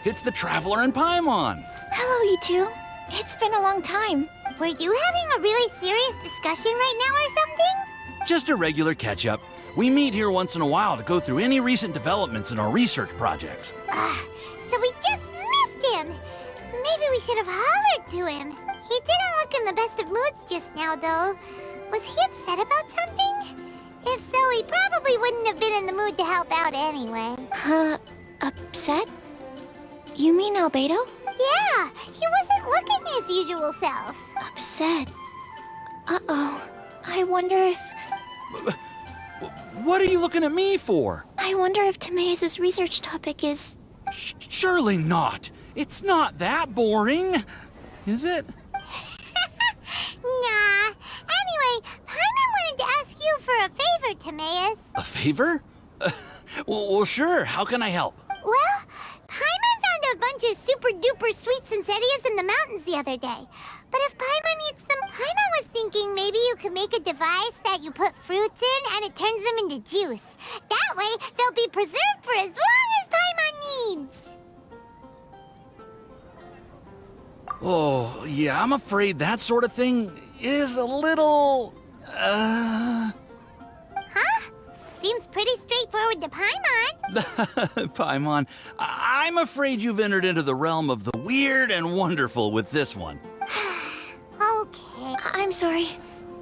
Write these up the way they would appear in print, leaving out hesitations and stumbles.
It's the Traveler and Paimon. Hello, you two. It's been a long time. Were you having a really serious discussion right now or something? Just a regular catch-up. We meet here once in a while to go through any recent developments in our research projects. So we just missed him. Maybe we should have hollered to him. He didn't look in the best of moods just now, though. Was he upset about something? If so, he probably wouldn't have been in the mood to help out anyway. Upset? You mean Albedo? Yeah, he wasn't looking his usual self. Upset. Uh-oh. I wonder if... What are you looking at me for? I wonder if Timaeus' research topic is... Surely not. It's not that boring. Is it? Nah. Anyway, Paimon wanted to ask you for a favor, Timaeus. A favor? Well, sure. How can I help? Well, Paimon found a bunch of super-duper sweet Sincerias in the mountains the other day. But if Paimon eats them, Paimon was thinking maybe you could make a device that you put fruits in and it turns them into juice. That way, they'll be preserved for as long as Paimon needs. Oh, yeah, I'm afraid that sort of thing is a little... Huh? Seems pretty straightforward to Paimon. Paimon, I'm afraid you've entered into the realm of the weird and wonderful with this one. Okay. I'm sorry.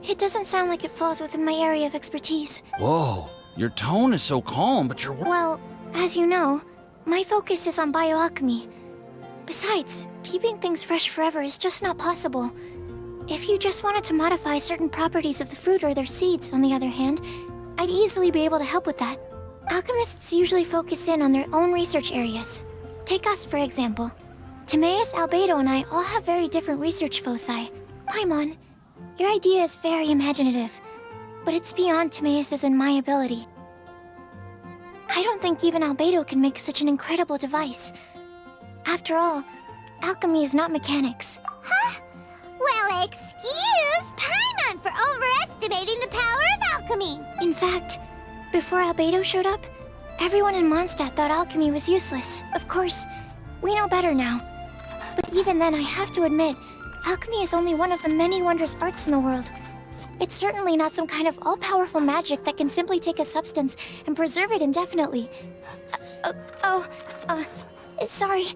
It doesn't sound like it falls within my area of expertise. Whoa, your tone is so calm, but you're... Well, as you know, my focus is on bioalchemy. Besides, keeping things fresh forever is just not possible. If you just wanted to modify certain properties of the fruit or their seeds, on the other hand, I'd easily be able to help with that. Alchemists usually focus in on their own research areas. Take us, for example. Timaeus, Albedo, and I all have very different research foci. Paimon, your idea is very imaginative, but it's beyond Timaeus' and my ability. I don't think even Albedo can make such an incredible device. After all, alchemy is not mechanics. Huh? Well, excuse Paimon for overestimating the power of alchemy. In fact, before Albedo showed up, everyone in Mondstadt thought alchemy was useless. Of course, we know better now. But even then, I have to admit, alchemy is only one of the many wondrous arts in the world. It's certainly not some kind of all-powerful magic that can simply take a substance and preserve it indefinitely. Sorry.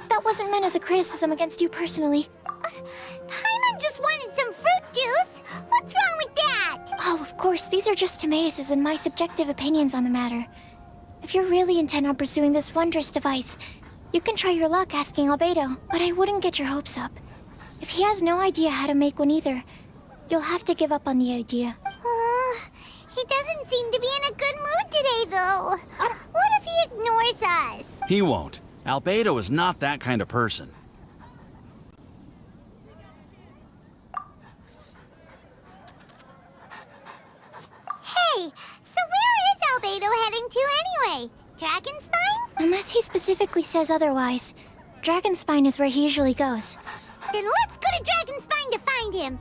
That wasn't meant as a criticism against you personally. Paimon just wanted some fruit juice. What's wrong with that? Oh, of course, these are just Timaeus' and my subjective opinions on the matter. If you're really intent on pursuing this wondrous device, you can try your luck asking Albedo, but I wouldn't get your hopes up. If he has no idea how to make one either, you'll have to give up on the idea. He doesn't seem to be in a good mood today, though. What if he ignores us? He won't. Albedo is not that kind of person. Hey, so where is Albedo heading to anyway? Dragonspine? Unless he specifically says otherwise, Dragonspine is where he usually goes. Then let's go to Dragonspine to find him.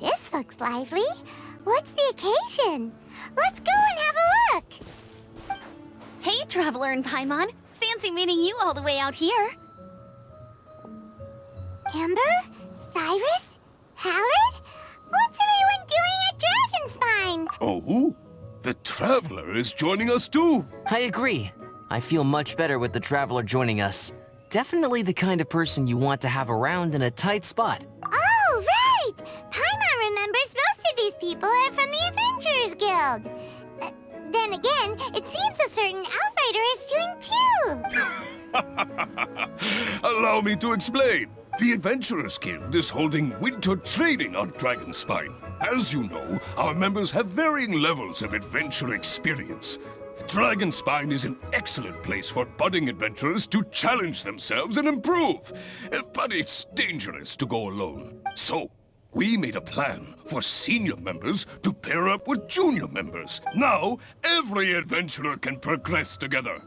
This looks lively. What's the occasion? Let's go and have a look. Hey, Traveler and Paimon. Fancy meeting you all the way out here. Amber? Cyrus? Halid? What's everyone doing at Dragonspine? Oh? The Traveler is joining us too! I agree. I feel much better with the Traveler joining us. Definitely the kind of person you want to have around in a tight spot. Oh, right! Paimon remembers most of these people are from the Adventurers Guild. Then again, it seems a certain Outrider is doing too. Allow me to explain. The Adventurers Guild is holding winter training on Dragonspine. As you know, our members have varying levels of adventure experience. Dragonspine is an excellent place for budding adventurers to challenge themselves and improve. But it's dangerous to go alone. So, we made a plan for senior members to pair up with junior members. Now, every adventurer can progress together.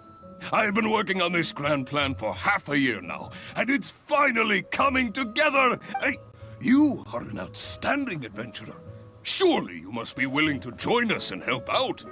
I've been working on this grand plan for half a year now, and it's finally coming together! Hey, you are an outstanding adventurer. Surely you must be willing to join us and help out.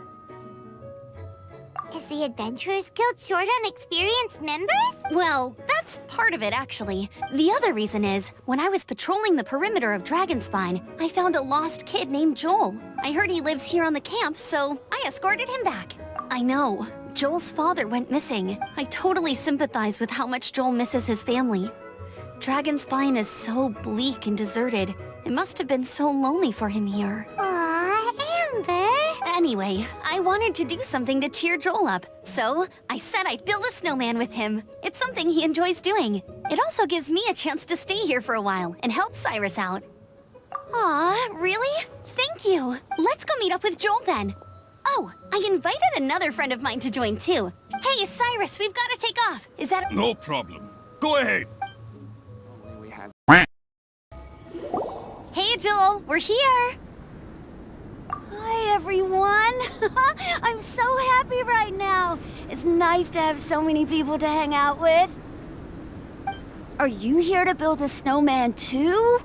Is the Adventurers Guild short on experienced members? Well, that's part of it, actually. The other reason is, when I was patrolling the perimeter of Dragonspine, I found a lost kid named Joel. I heard he lives here on the camp, so I escorted him back. I know. Joel's father went missing. I totally sympathize with how much Joel misses his family. Dragonspine is so bleak and deserted. It must have been so lonely for him here. Aw, Amber. Anyway, I wanted to do something to cheer Joel up, so I said I'd build a snowman with him. It's something he enjoys doing. It also gives me a chance to stay here for a while and help Cyrus out. Aw, really? Thank you. Let's go meet up with Joel then. Oh, I invited another friend of mine to join too. Hey, Cyrus, we've got to take off. Is that... No problem. Go ahead. Hey, Joel, we're here. Hi, everyone. I'm so happy right now. It's nice to have so many people to hang out with. Are you here to build a snowman too?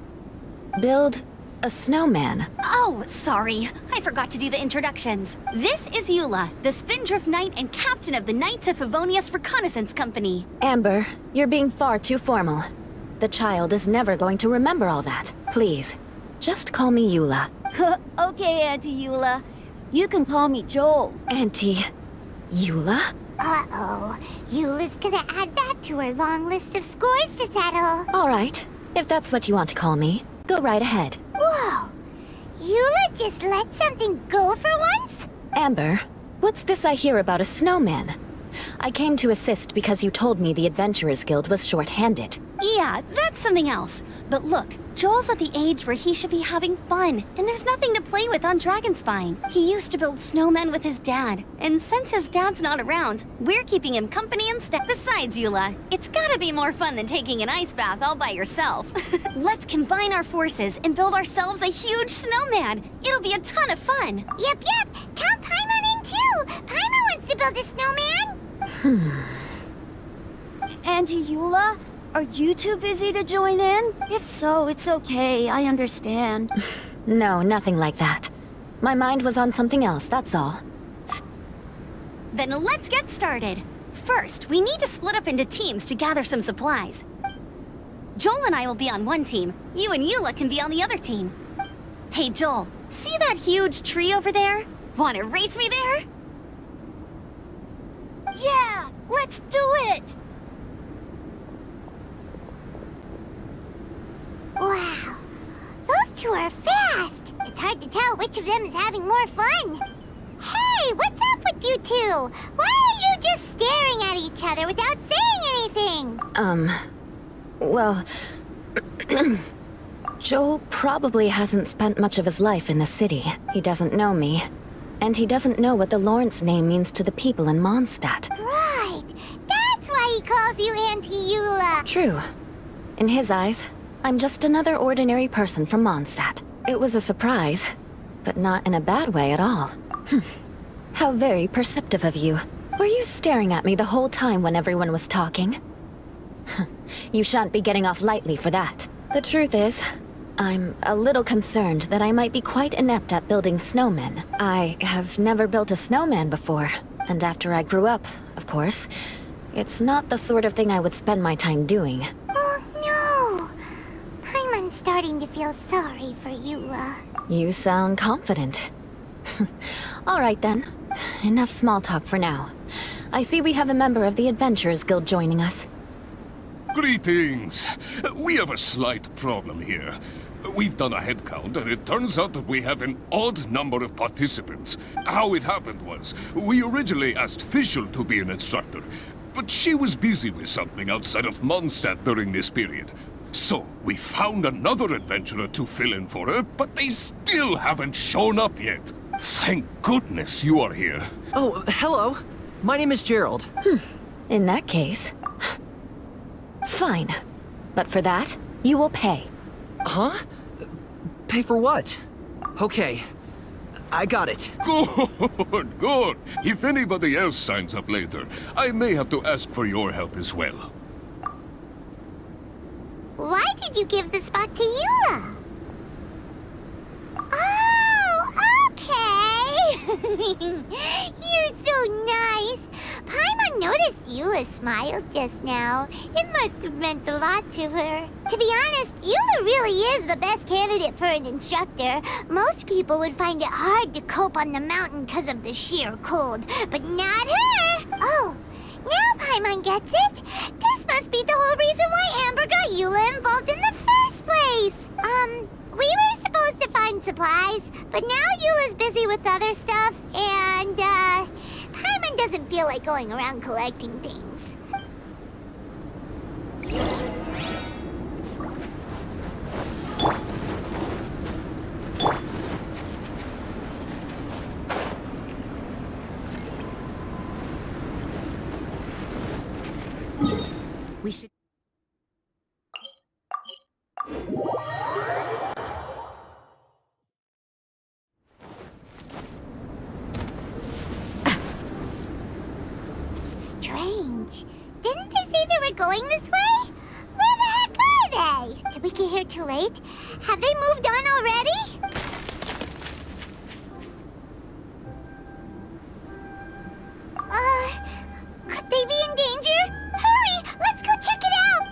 Build a snowman? Oh, sorry. I forgot to do the introductions. This is Eula, the Spindrift Knight and captain of the Knights of Favonius Reconnaissance Company. Amber, you're being far too formal. The child is never going to remember all that. Please, just call me Eula. Okay, Auntie Eula. You can call me Joel. Auntie Eula? Uh-oh. Eula's gonna add that to her long list of scores to settle. All right, if that's what you want to call me, go right ahead. Whoa! Eula just let something go for once? Amber, what's this I hear about a snowman? I came to assist because you told me the Adventurers Guild was short-handed. Yeah, that's something else. But look, Joel's at the age where he should be having fun, and there's nothing to play with on Dragonspine. He used to build snowmen with his dad, and since his dad's not around, we're keeping him company instead. Besides, Eula, it's gotta be more fun than taking an ice bath all by yourself. Let's combine our forces and build ourselves a huge snowman. It'll be a ton of fun. Yep. Count Paimon in too. Paimon wants to build a snowman. Auntie Eula, are you too busy to join in? If so, it's okay. I understand. No, nothing like that. My mind was on something else, that's all. Then let's get started. First, we need to split up into teams to gather some supplies. Joel and I will be on one team. You and Eula can be on the other team. Hey, Joel, see that huge tree over there? Want to race me there? Yeah, let's do it! Wow. Those two are fast. It's hard to tell which of them is having more fun. Hey, what's up with you two? Why are you just staring at each other without saying anything? Well... Joel probably hasn't spent much of his life in the city. He doesn't know me. And he doesn't know what the Lawrence name means to the people in Mondstadt. Right. That's why he calls you Auntie Eula. True. In his eyes, I'm just another ordinary person from Mondstadt. It was a surprise, but not in a bad way at all. How very perceptive of you. Were you staring at me the whole time when everyone was talking? You shan't be getting off lightly for that. The truth is, I'm a little concerned that I might be quite inept at building snowmen. I have never built a snowman before, and after I grew up, of course, it's not the sort of thing I would spend my time doing. Oh no. Paimon's starting to feel sorry for Eula. You sound confident. All right then. Enough small talk for now. I see we have a member of the Adventurers Guild joining us. Greetings. We have a slight problem here. We've done a head count, and it turns out that we have an odd number of participants. How it happened was, we originally asked Fischl to be an instructor, but she was busy with something outside of Mondstadt during this period. So, we found another adventurer to fill in for her, but they still haven't shown up yet. Thank goodness you are here. Oh, hello. My name is Gerald. In that case... Fine. But for that, you will pay. Huh? Pay for what? Okay. I got it. Good. If anybody else signs up later, I may have to ask for your help as well. Why did you give the spot to Eula? Ah! You're so nice. Paimon noticed Eula smiled just now. It must have meant a lot to her. To be honest, Eula really is the best candidate for an instructor. Most people would find it hard to cope on the mountain because of the sheer cold, but not her. Oh, now Paimon gets it. This must be the whole reason why Amber got Eula involved in the first place. We were supposed to find supplies, but now Eula's busy with other stuff, and, Paimon doesn't feel like going around collecting things. We should... Strange. Didn't they say they were going this way? Where the heck are they? Did we get here too late? Have they moved on already? Could they be in danger? Hurry! Let's go check it out!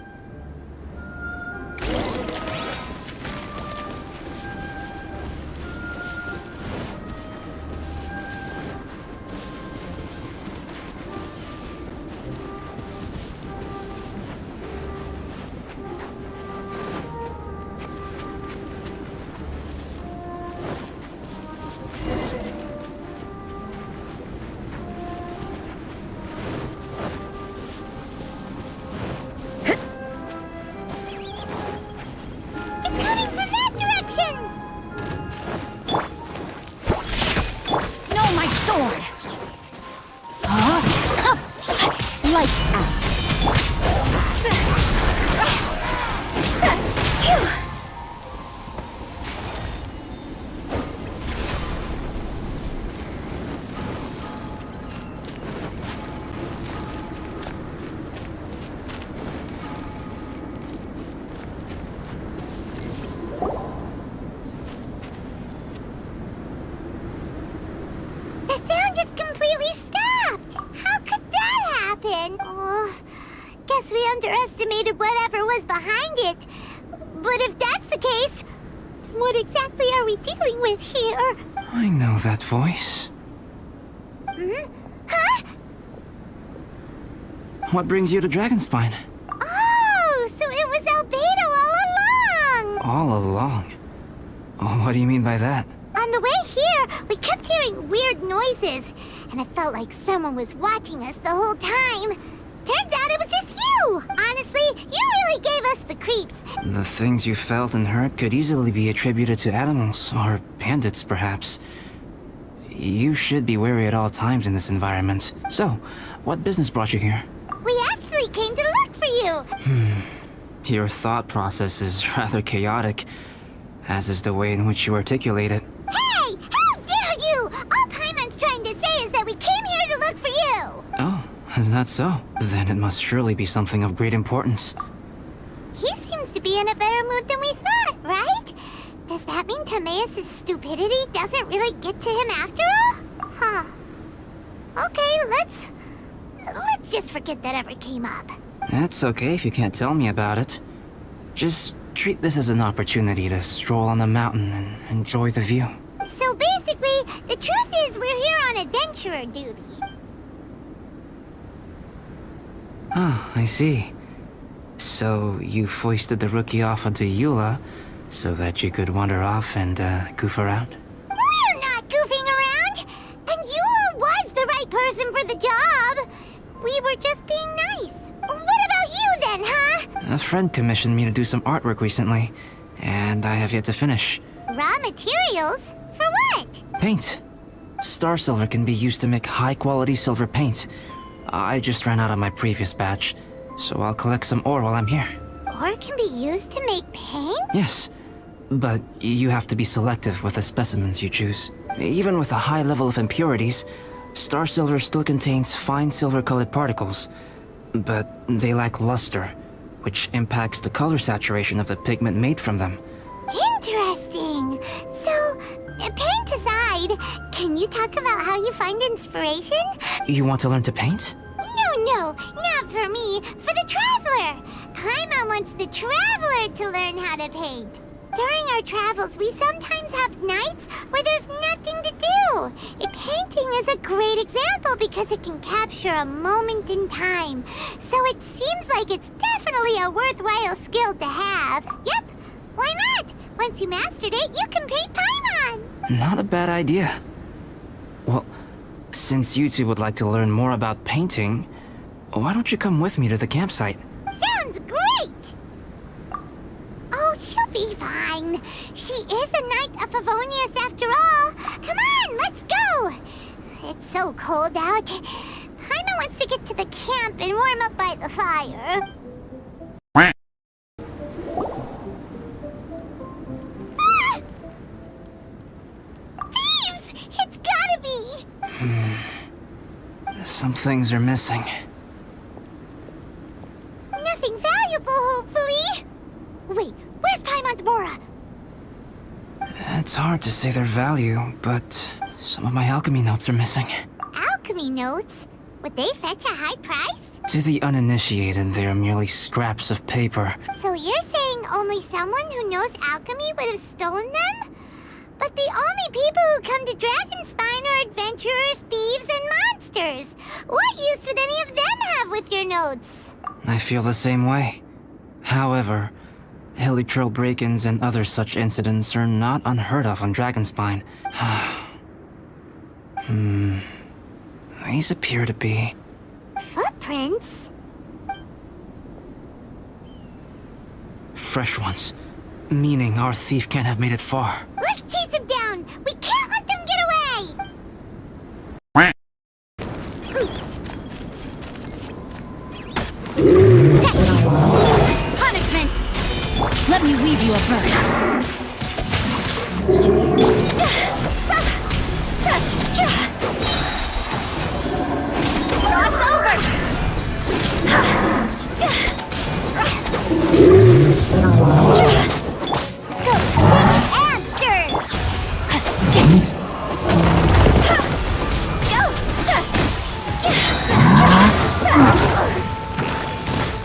It's coming from that direction! No, my sword! Lights out. The sound is completely stopped! How could that happen? Oh, guess we underestimated whatever was behind it. But if that's the case, then what exactly are we dealing with here? I know that voice. Huh? What brings you to Dragonspine? Oh, so it was Albedo all along! All along? Oh, what do you mean by that? On the way here, we kept hearing weird noises, and it felt like someone was watching us the whole time. Turns out it was just you! Honestly, you really gave us the creeps. The things you felt and heard could easily be attributed to animals, or bandits, perhaps. You should be wary at all times in this environment. So, what business brought you here? We actually came to look for you. Your thought process is rather chaotic, as is the way in which you articulate it. Hey! How dare you! All Paimon's trying to say is that we came here to look for you! Oh, is that so? Then it must surely be something of great importance. He seems to be in a better mood than we thought, right? Does that mean Timaeus' stupidity doesn't really get to him after all? Huh. Okay, let's just forget that ever came up. That's okay if you can't tell me about it. Just treat this as an opportunity to stroll on the mountain and enjoy the view. So basically, the truth is we're here on adventurer duty. Ah, I see. So you foisted the rookie off onto Eula so that you could wander off and goof around? We're not goofing around! And Eula was the right person for the job! We were just being nice. What about you then, huh? A friend commissioned me to do some artwork recently, and I have yet to finish. Raw materials? For what? Paint. Star silver can be used to make high-quality silver paint. I just ran out of my previous batch, so I'll collect some ore while I'm here. Ore can be used to make paint? Yes, but you have to be selective with the specimens you choose. Even with a high level of impurities, star silver still contains fine silver-colored particles, but they lack luster, which impacts the color saturation of the pigment made from them. Interesting. So, paint aside, aside, can you talk about how you find inspiration? You want to learn to paint? No, not for me. For the traveler. Paimon wants the traveler to learn how to paint. During our travels, we sometimes have nights where there's nothing to do. Painting is a great example because it can capture a moment in time. So it seems like it's definitely a worthwhile skill to have. Yep, why not? Once you mastered it, you can paint Paimon. Not a bad idea. Well, since you two would like to learn more about painting, why don't you come with me to the campsite? Sounds great! Oh, she'll be fine. She is a Knight of Favonius after all. Come on, let's go! It's so cold out. Paimon wants to get to the camp and warm up by the fire. Ah! Thieves! It's gotta be! Some things are missing. Nothing valuable, hopefully. Wait, where's Paimon's Mora? It's hard to say their value, but some of my alchemy notes are missing. Alchemy notes? Would they fetch a high price? To the uninitiated, they are merely scraps of paper. So you're saying only someone who knows alchemy would have stolen them? But the only people who come to Dragonspine are adventurers, thieves, and monsters. What use would any of them have with your notes? I feel the same way. However, Hilichurl break-ins and other such incidents are not unheard of on Dragonspine. These appear to be... Footprints? fresh ones. Meaning our thief can't have made it far. Let's chase him down! We can't let them get away! Punishment! Let me weave you a verse. Cross over! Let's go! Shake and stir!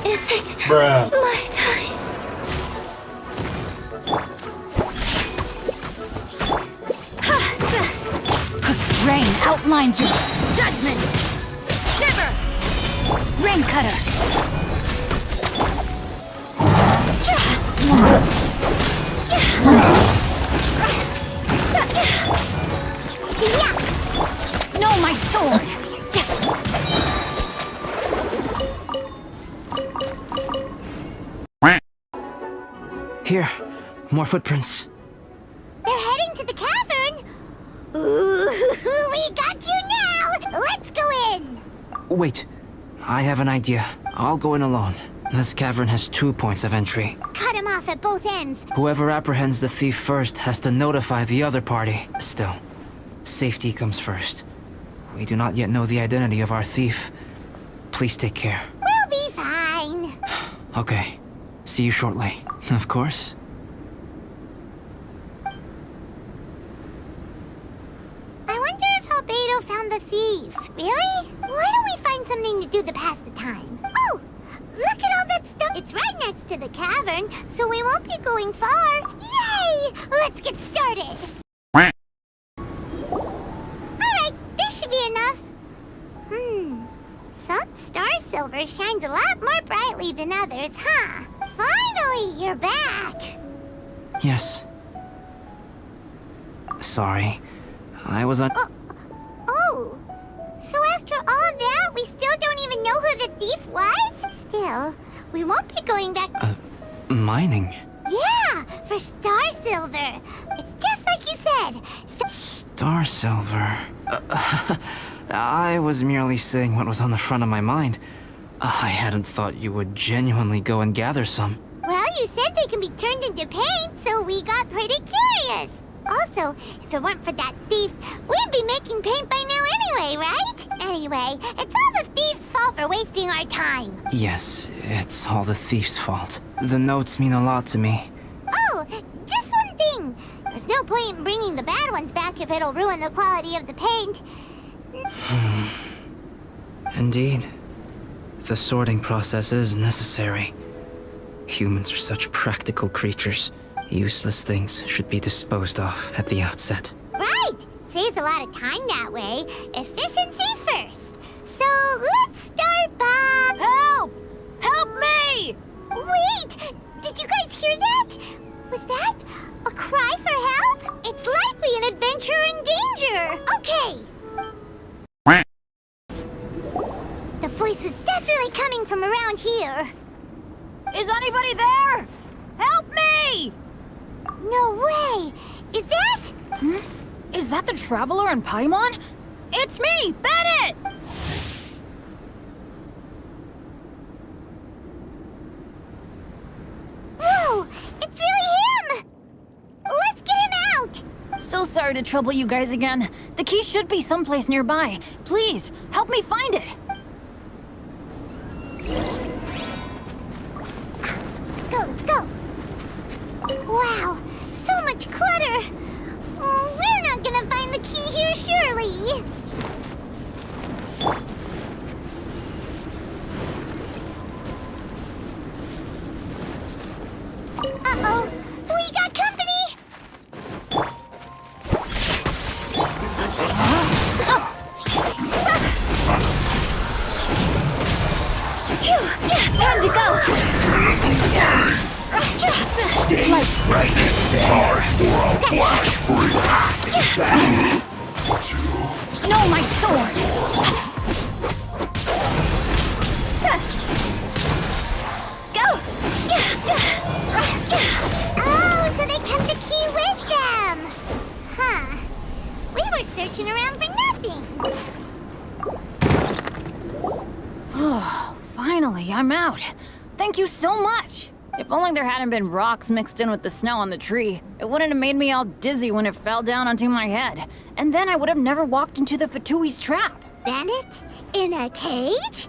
Is it Bruh. my time? Rain outlines your judgment! Shiver! Rain cutter! Know my sword! Here, more footprints. They're heading to the cavern! Ooh, we got you now! Let's go in! Wait, I have an idea. I'll go in alone. This cavern has 2 points of entry. Cut him off at both ends. Whoever apprehends the thief first has to notify the other party. Still, safety comes first. We do not yet know the identity of our thief. Please take care. We'll be fine. Okay. See you shortly. Of course. I wonder if Albedo found the thief. Really? Why don't we find something to do to pass the time? Oh! Look at all that stuff! It's right next to the cavern, so we won't be going far. Yay! Let's get started! Alright, this should be enough. Some star silver shines a lot more brightly than others, huh? Finally, you're back! Yes. Sorry. I was on... Oh, so after all that, we still don't even know who the thief was? Still, we won't be going back... mining. Yeah, for star silver. It's just like you said. Star silver. I was merely saying what was on the front of my mind. I hadn't thought you would genuinely go and gather some. Well, you said they can be turned into paint, so we got pretty curious. Also, if it weren't for that thief, we'd be making paint by now anyway, right? Anyway, it's all the thief's fault for wasting our time. Yes, it's all the thief's fault. The notes mean a lot to me. Oh, just one thing. There's no point in bringing the bad ones back if it'll ruin the quality of the paint. Indeed. The sorting process is necessary. Humans are such practical creatures. Useless things should be disposed of at the outset. Right! Saves a lot of time that way. Efficiency first. So let's start, Bob. Help! Help me! Wait! Did you guys hear that? Was that a cry for help? It's likely an adventurer in danger. Okay. The voice was definitely coming from around here. Is anybody there? Help me! No way! Is that? Is that the Traveler in Paimon? It's me, Bennett! Whoa! It's really him! Let's get him out! So sorry to trouble you guys again. The key should be someplace nearby. Please, help me find it. Let's go! Wow! So much clutter! Oh, we're not gonna find the key here, surely! Uh-oh! We got company! Time to go! Stay right there. Time for a flash freeze. No, my sword! Go! Oh, so they kept the key with them! Huh. We were searching around for nothing. Oh, finally, I'm out. Thank you so much. If only there hadn't been rocks mixed in with the snow on the tree, it wouldn't have made me all dizzy when it fell down onto my head. And then I would have never walked into the Fatui's trap. Bennett? In a cage?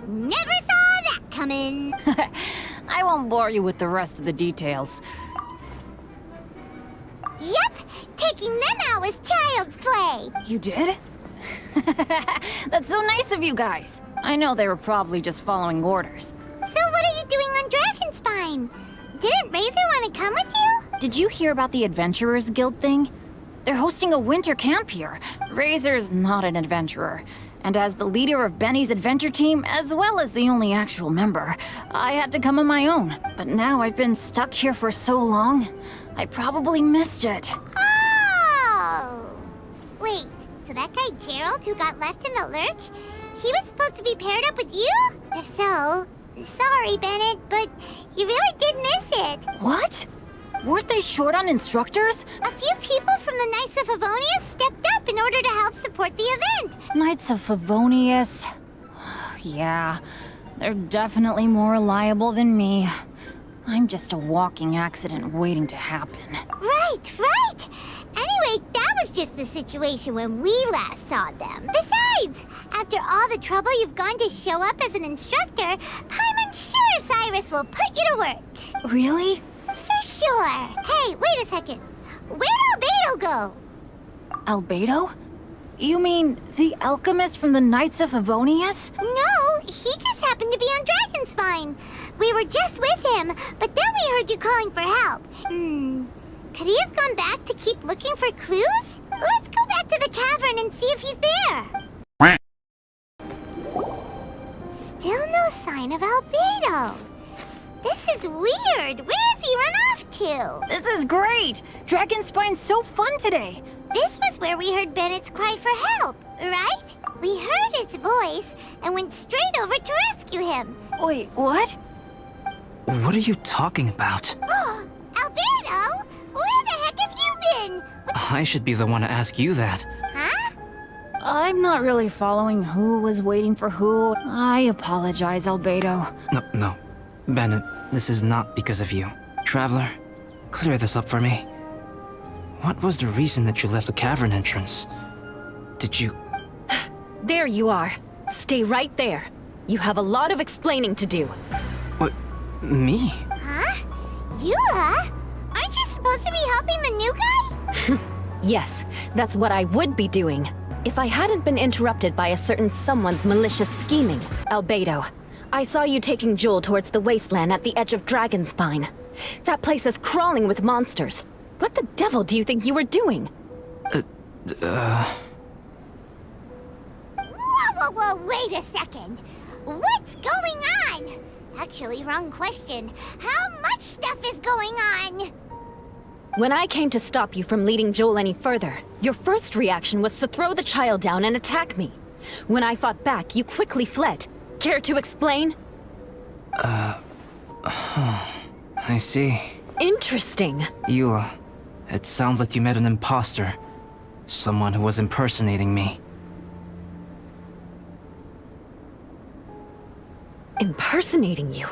Never saw that coming. I won't bore you with the rest of the details. Yep, taking them out was child's play. You did? That's so nice of you guys. I know they were probably just following orders. So what are you doing on Dragonspine? Didn't Razor want to come with you? Did you hear about the Adventurers Guild thing? They're hosting a winter camp here. Razor's not an adventurer. And as the leader of Benny's adventure team, as well as the only actual member, I had to come on my own. But now I've been stuck here for so long, I probably missed it. Oh! Wait, so that guy Gerald who got left in the lurch, he was supposed to be paired up with you? If so, sorry, Bennett, but you really did miss it. What? Weren't they short on instructors? A few people from the Knights of Favonius stepped up in order to help support the event. Knights of Favonius. Yeah, they're definitely more reliable than me. I'm just a walking accident waiting to happen. Right. Anyway, that was just the situation when we last saw them. Besides, after all the trouble you've gone to show up as an instructor, Paimon's sure Cyrus will put you to work. Really? For sure. Hey, wait a second. Where'd Albedo go? Albedo? You mean the alchemist from the Knights of Favonius? No, he just happened to be on Dragonspine. We were just with him, but then we heard you calling for help. Could he have gone back to keep looking for clues? Let's go back to the cavern and see if he's there. Still no sign of Albedo. This is weird. Where has he run off to? This is great! Dragonspine's so fun today! This was where we heard Bennett's cry for help, right? We heard his voice and went straight over to rescue him. Wait, what? What are you talking about? Albedo? Where the heck have you been? I should be the one to ask you that. Huh? I'm not really following who was waiting for who. I apologize, Albedo. No. Bennett, this is not because of you. Traveler, clear this up for me. What was the reason that you left the cavern entrance? Did you... There you are. Stay right there. You have a lot of explaining to do. What? Me? Huh? Eula? Aren't you supposed to be helping the new guy? Yes, that's what I would be doing. If I hadn't been interrupted by a certain someone's malicious scheming. Albedo, I saw you taking Joel towards the wasteland at the edge of Dragonspine. That place is crawling with monsters. What the devil do you think you were doing? Whoa, wait a second. What's going on? Actually, wrong question. How much stuff is going on? When I came to stop you from leading Joel any further, your first reaction was to throw the child down and attack me. When I fought back, you quickly fled. Care to explain? I see. Interesting. Eula, it sounds like you met an imposter. Someone who was impersonating me. Impersonating you?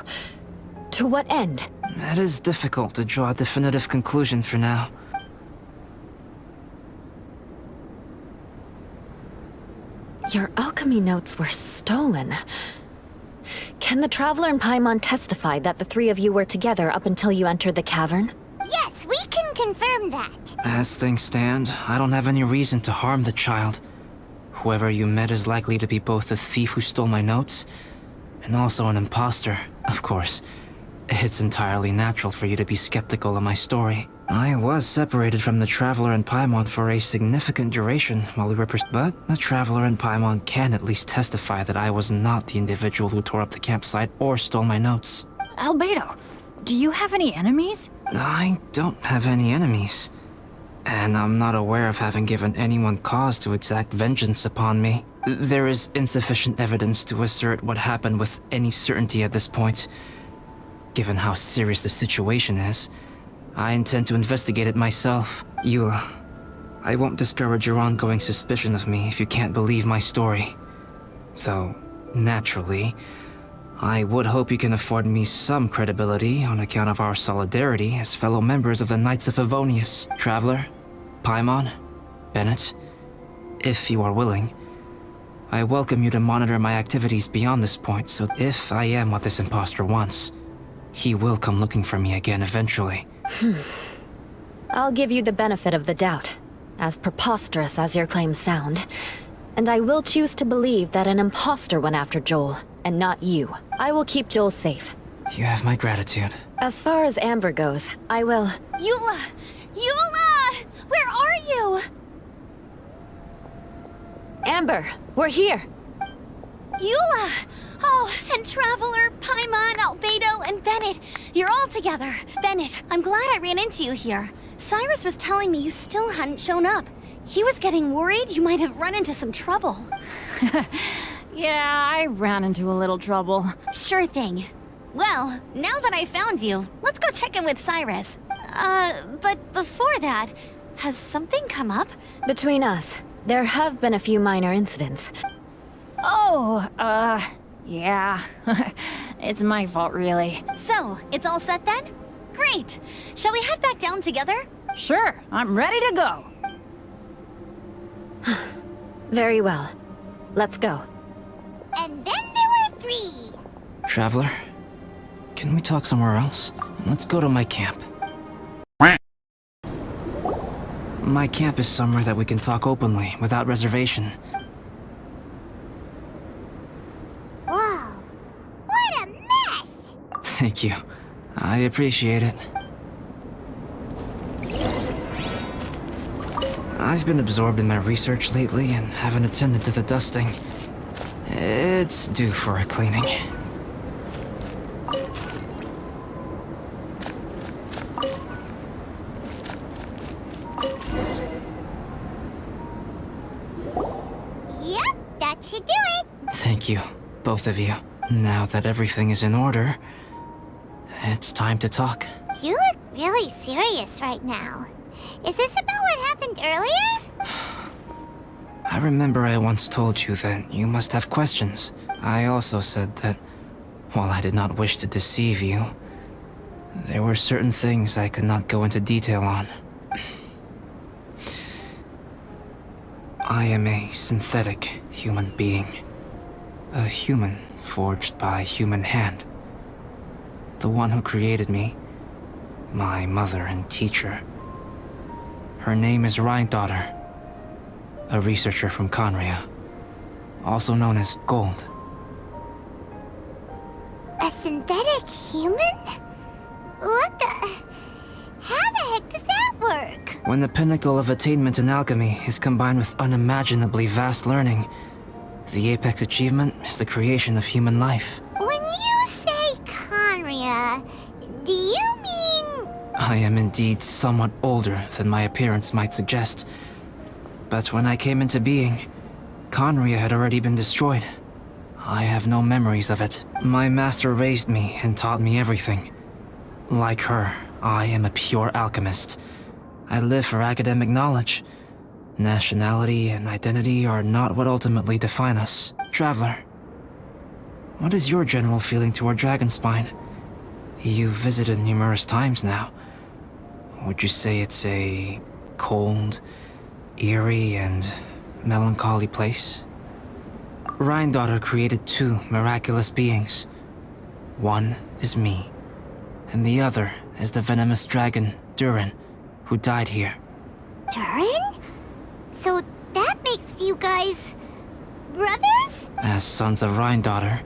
To what end? It is difficult to draw a definitive conclusion for now. Your alchemy notes were stolen. Can the Traveler and Paimon testify that the three of you were together up until you entered the cavern? Yes, we can confirm that. As things stand, I don't have any reason to harm the child. Whoever you met is likely to be both the thief who stole my notes, and also an imposter, of course. It's entirely natural for you to be skeptical of my story. I was separated from the Traveler and Paimon for a significant duration while we were but the Traveler and Paimon can at least testify that I was not the individual who tore up the campsite or stole my notes. Albedo, do you have any enemies? I don't have any enemies. And I'm not aware of having given anyone cause to exact vengeance upon me. There is insufficient evidence to assert what happened with any certainty at this point. Given how serious the situation is, I intend to investigate it myself. Eula, I won't discourage your ongoing suspicion of me if you can't believe my story. Though, naturally, I would hope you can afford me some credibility on account of our solidarity as fellow members of the Knights of Favonius. Traveler, Paimon, Bennett, if you are willing, I welcome you to monitor my activities beyond this point, so if I am what this imposter wants, he will come looking for me again eventually. I'll give you the benefit of the doubt, as preposterous as your claims sound. And I will choose to believe that an imposter went after Joel, and not you. I will keep Joel safe. You have my gratitude. As far as Amber goes, I will... Eula! Eula! Where are you? Amber, we're here! Eula! Oh, and Traveler, Paimon, Albedo, and Bennett. You're all together. Bennett, I'm glad I ran into you here. Cyrus was telling me you still hadn't shown up. He was getting worried you might have run into some trouble. Yeah, I ran into a little trouble. Sure thing. Well, now that I found you, let's go check in with Cyrus. But before that, has something come up? Between us, there have been a few minor incidents. Oh, yeah. It's my fault, really. So, it's all set then? Great! Shall we head back down together? Sure, I'm ready to go. Very well. Let's go. And then there were 3. Traveler, can we talk somewhere else? Let's go to my camp. My camp is somewhere that we can talk openly, without reservation. Whoa, what a mess! Thank you. I appreciate it. I've been absorbed in my research lately and haven't attended to the dusting. It's due for a cleaning. Yep, that should do it. Thank you, both of you. Now that everything is in order, it's time to talk. You look really serious right now. Is this about what happened earlier? I remember I once told you that you must have questions. I also said that, while I did not wish to deceive you, there were certain things I could not go into detail on. I am a synthetic human being. A human forged by human hand. The one who created me, my mother and teacher, Her name is Rhine-daughter, a researcher from Conria, also known as Gold. A synthetic human? What the... How the heck does that work? When the pinnacle of attainment in alchemy is combined with unimaginably vast learning, the apex achievement is the creation of human life. When you say Conria, do you mean... I am indeed somewhat older than my appearance might suggest. But when I came into being, Conria had already been destroyed. I have no memories of it. My master raised me and taught me everything. Like her, I am a pure alchemist. I live for academic knowledge. Nationality and identity are not what ultimately define us. Traveler, what is your general feeling toward Dragonspine? You've visited numerous times now. Would you say it's a cold, eerie, and melancholy place? Rhine-daughter created two miraculous beings. One is me, and the other is the venomous dragon, Durin, who died here. Durin? So that makes you guys... brothers? As sons of Rhine-daughter,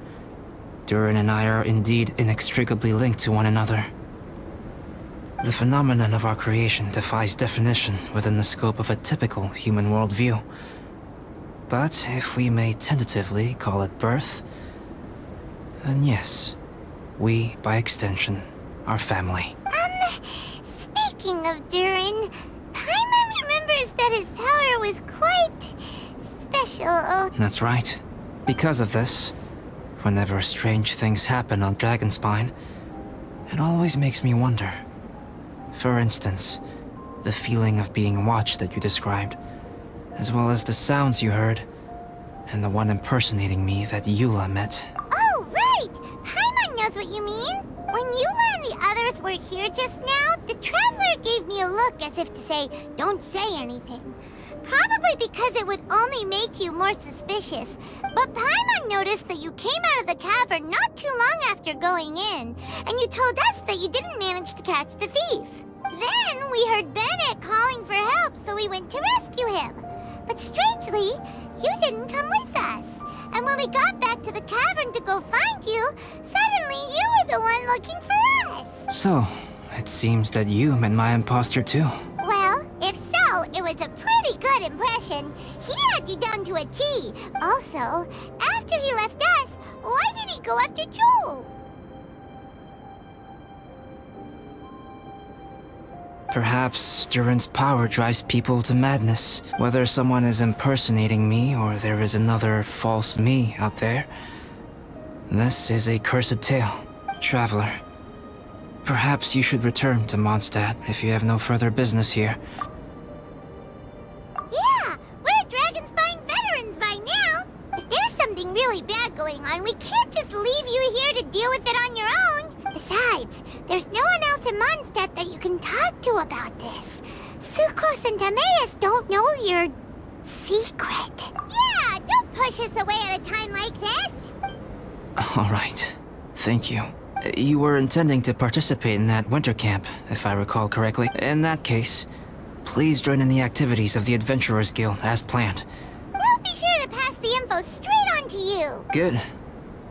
Durin and I are indeed inextricably linked to one another. The phenomenon of our creation defies definition within the scope of a typical human worldview. But if we may tentatively call it birth, then yes, we, by extension, are family. Speaking of Durin, Paimon remembers that his power was quite... special. That's right. Because of this, whenever strange things happen on Dragonspine, it always makes me wonder. For instance, the feeling of being watched that you described, as well as the sounds you heard, and the one impersonating me that Eula met. Oh, right! Paimon knows what you mean. When Eula and the others were here just now, the Traveler gave me a look as if to say, don't say anything. Probably because it would only make you more suspicious. But Paimon noticed that you came out of the cavern not too long after going in, and you told us that you didn't manage to catch the thief. Then we heard Bennett calling for help, so we went to rescue him. But strangely, you didn't come with us. And when we got back to the cavern to go find you, suddenly you were the one looking for us. So, it seems that you met my imposter too. Well, if so, it was a pretty good impression. He had you down to a T. Also, after he left us, why did he go after Joel? Perhaps Durin's power drives people to madness. Whether someone is impersonating me or there is another false me out there. This is a cursed tale. Traveler, perhaps you should return to Mondstadt if you have no further business here. Yeah, we're Dragonspine veterans by now. If there's something really bad going on, we can't just leave you here to deal with it on your own. Besides, there's no one else in Mondstadt that you can talk to about this. Sucrose and Timaeus don't know your secret. Yeah, don't push us away at a time like this. All right. Thank you. You were intending to participate in that winter camp, if I recall correctly. In that case, please join in the activities of the Adventurers Guild as planned. We'll be sure to pass the info straight on to you. Good.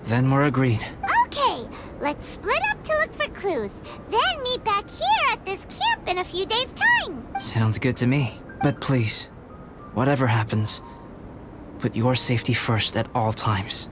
Then we're agreed. Okay, let's split up to look for clues. Then meet back here at this camp in a few days' time. Sounds good to me. But please, whatever happens, put your safety first at all times.